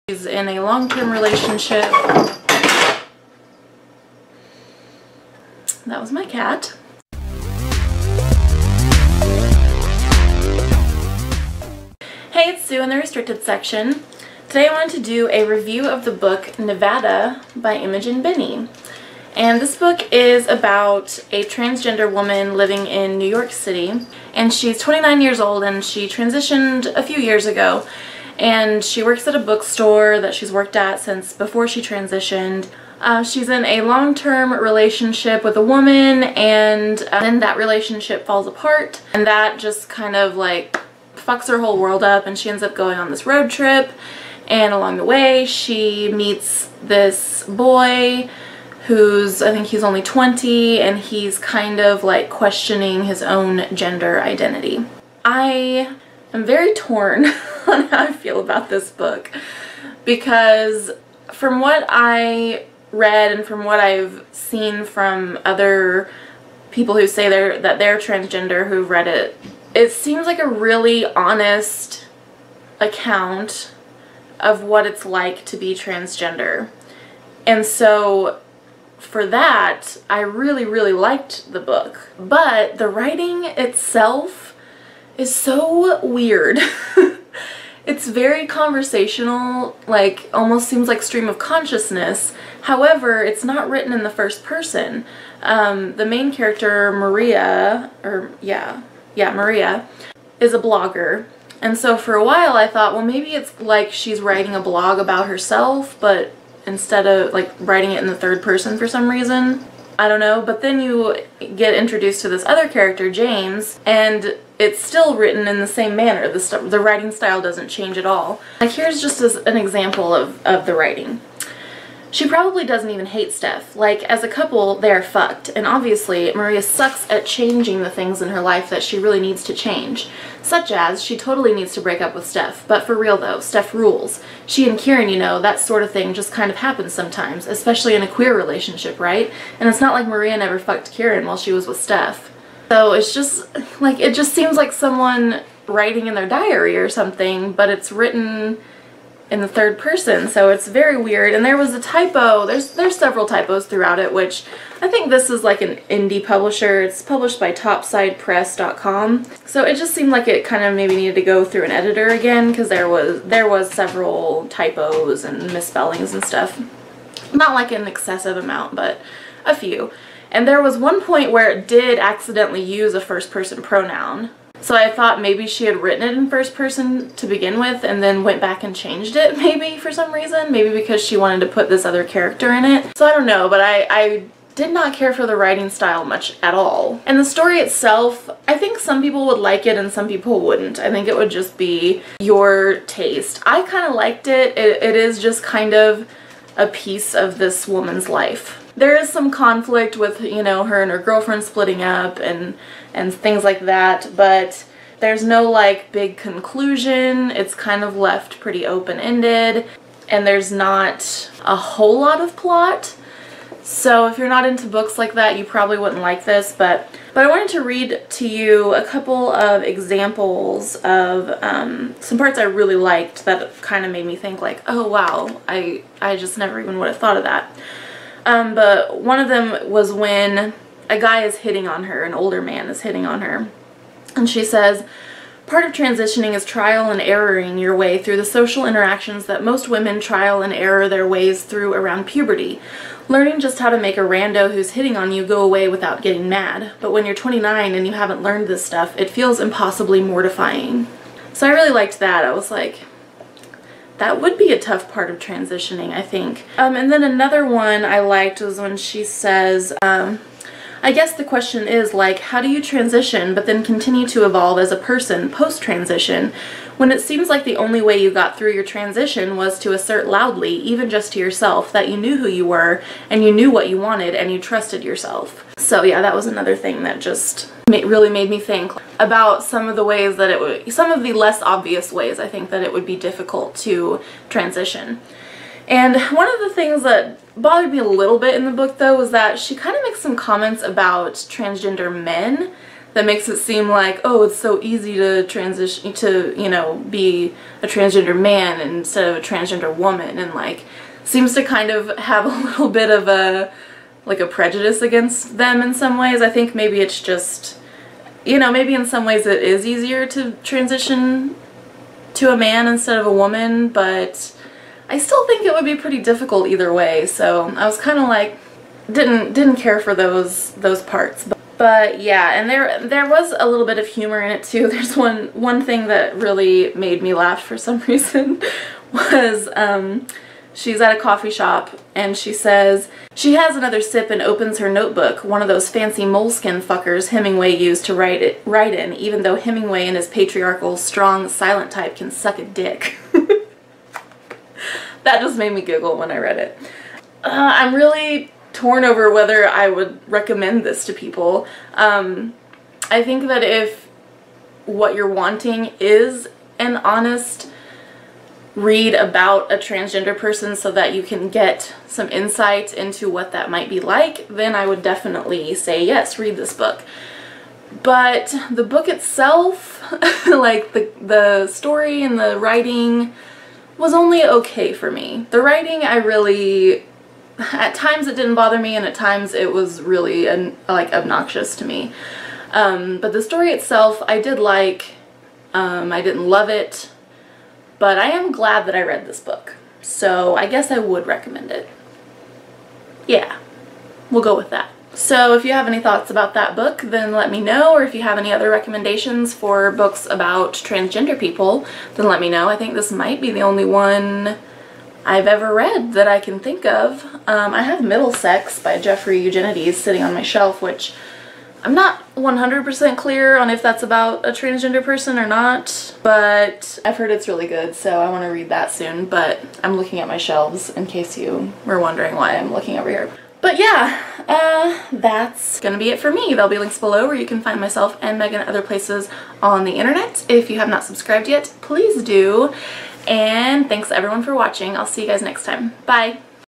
She's in a long-term relationship. That was my cat. Hey, it's Sue in the restricted section. Today I wanted to do a review of the book Nevada by Imogen Binnie. And this book is about a transgender woman living in New York City. And she's 29 years old and she transitioned a few years ago. And she works at a bookstore that she's worked at since before she transitioned. She's in a long-term relationship with a woman, and then that relationship falls apart. And that just kind of like fucks her whole world up, and she ends up going on this road trip. And along the way she meets this boy who's, I think he's only 20, and he's kind of like questioning his own gender identity. I am very torn on how I feel about this book, because from what I read and from what I've seen from other people who say that they're transgender who've read it, it seems like a really honest account of what it's like to be transgender. And so for that, I really, really liked the book. But the writing itself is so weird. It's very conversational, like almost seems like stream of consciousness. However, it's not written in the first person. The main character, Maria, Maria, is a blogger. And so for a while I thought, well, maybe it's like she's writing a blog about herself, but instead of like writing it in the third person for some reason. I don't know. But then you get introduced to this other character, James, and it's still written in the same manner. The writing style doesn't change at all. Like, here's just an example of the writing. She probably doesn't even hate Steph. Like, as a couple, they're fucked. And obviously, Maria sucks at changing the things in her life that she really needs to change. Such as, she totally needs to break up with Steph. But for real though, Steph rules. She and Kieran, you know, that sort of thing just kind of happens sometimes. Especially in a queer relationship, right? And it's not like Maria never fucked Kieran while she was with Steph. So it's just, like, it just seems like someone writing in their diary or something, but it's written in the third person, so it's very weird. And there was a typo. There's several typos throughout it, which I think this is like an indie publisher. It's published by topsidepress.com. So it just seemed like it kind of maybe needed to go through an editor again, because there was several typos and misspellings and stuff. Not like an excessive amount, but a few. And there was one point where it did accidentally use a first person pronoun. So I thought maybe she had written it in first person to begin with and then went back and changed it maybe for some reason. Maybe because she wanted to put this other character in it. So I don't know, but I did not care for the writing style much at all. And the story itself, I think some people would like it and some people wouldn't. I think it would just be your taste. I kind of liked it. It is just kind of a piece of this woman's life. There is some conflict with, you know, her and her girlfriend splitting up and things like that, but there's no like big conclusion. It's kind of left pretty open-ended, and there's not a whole lot of plot. So if you're not into books like that, you probably wouldn't like this, but I wanted to read to you a couple of examples of some parts I really liked that kind of made me think like, oh wow, I just never even would have thought of that. But one of them was when a guy is hitting on her, an older man is hitting on her. And she says, part of transitioning is trial and erroring your way through the social interactions that most women trial and error their ways through around puberty. Learning just how to make a rando who's hitting on you go away without getting mad. But when you're 29 and you haven't learned this stuff, it feels impossibly mortifying. So I really liked that. I was like, that would be a tough part of transitioning, I think. And then another one I liked was when she says, I guess the question is, like, how do you transition but then continue to evolve as a person post-transition when it seems like the only way you got through your transition was to assert loudly, even just to yourself, that you knew who you were and you knew what you wanted and you trusted yourself. So yeah, that was another thing that just really made me think about some of the ways that it would, some of the less obvious ways I think that it would be difficult to transition. And one of the things that bothered me a little bit in the book though was that she kind of makes some comments about transgender men that makes it seem like, oh, it's so easy to transition to, you know, be a transgender man instead of a transgender woman, and like seems to kind of have a little bit of a like a prejudice against them in some ways. I think maybe it's just, you know, maybe in some ways it is easier to transition to a man instead of a woman, but I still think it would be pretty difficult either way. So I was kind of like didn't care for those parts. But yeah, and there was a little bit of humor in it too. There's one thing that really made me laugh for some reason was she's at a coffee shop and she says she has another sip and opens her notebook, one of those fancy moleskin fuckers Hemingway used to write in, even though Hemingway and his patriarchal, strong, silent type can suck a dick. That just made me giggle when I read it. I'm really torn over whether I would recommend this to people. I think that if what you're wanting is an honest read about a transgender person so that you can get some insight into what that might be like, then I would definitely say yes, read this book. But the book itself, like the story and the writing was only okay for me. The writing at times it didn't bother me, and at times it was really like obnoxious to me. But the story itself I did like. I didn't love it, but I am glad that I read this book. So I guess I would recommend it. Yeah, we'll go with that. So if you have any thoughts about that book, then let me know, or if you have any other recommendations for books about transgender people, then let me know. I think this might be the only one I've ever read that I can think of. I have Middlesex by Jeffrey Eugenides sitting on my shelf, which I'm not 100% clear on if that's about a transgender person or not, but I've heard it's really good, so I want to read that soon. But I'm looking at my shelves in case you were wondering why I'm looking over here. But yeah, that's gonna be it for me. There'll be links below where you can find myself and Megan other places on the internet. If you have not subscribed yet, please do. And thanks everyone for watching. I'll see you guys next time. Bye!